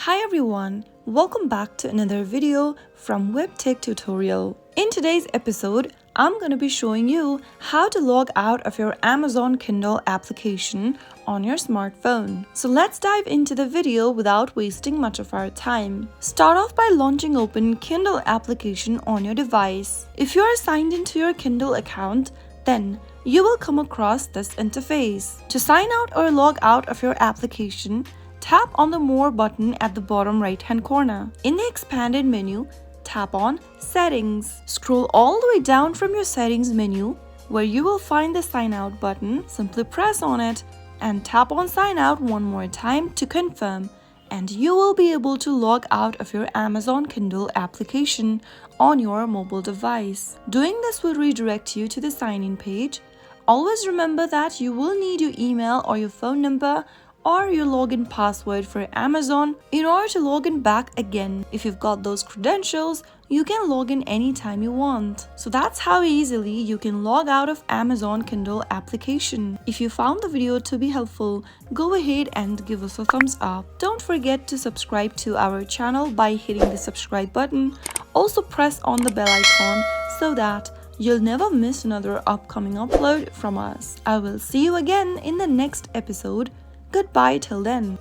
Hi everyone, welcome back to another video from Webtech Tutorial. In today's episode, I'm going to be showing you how to log out of your Amazon Kindle application on your smartphone. So let's dive into the video without wasting much of our time. Start off by launching open Kindle application on your device. If you are signed into your Kindle account, then you will come across this interface. To sign out or log out of your application, tap on the More button at the bottom right-hand corner. In the expanded menu, tap on Settings. Scroll all the way down from your Settings menu, where you will find the Sign Out button. Simply press on it and tap on Sign Out one more time to confirm, and you will be able to log out of your Amazon Kindle application on your mobile device. Doing this will redirect you to the sign-in page. Always remember that you will need your email or your phone number or your login password for Amazon in order to log in back again. If you've got those credentials, you can log in anytime you want. So that's how easily you can log out of Amazon Kindle application. If you found the video to be helpful, go ahead and give us a thumbs up. Don't forget to subscribe to our channel by hitting the subscribe button. Also press on the bell icon so that you'll never miss another upcoming upload from us. I will see you again in the next episode. Goodbye till then.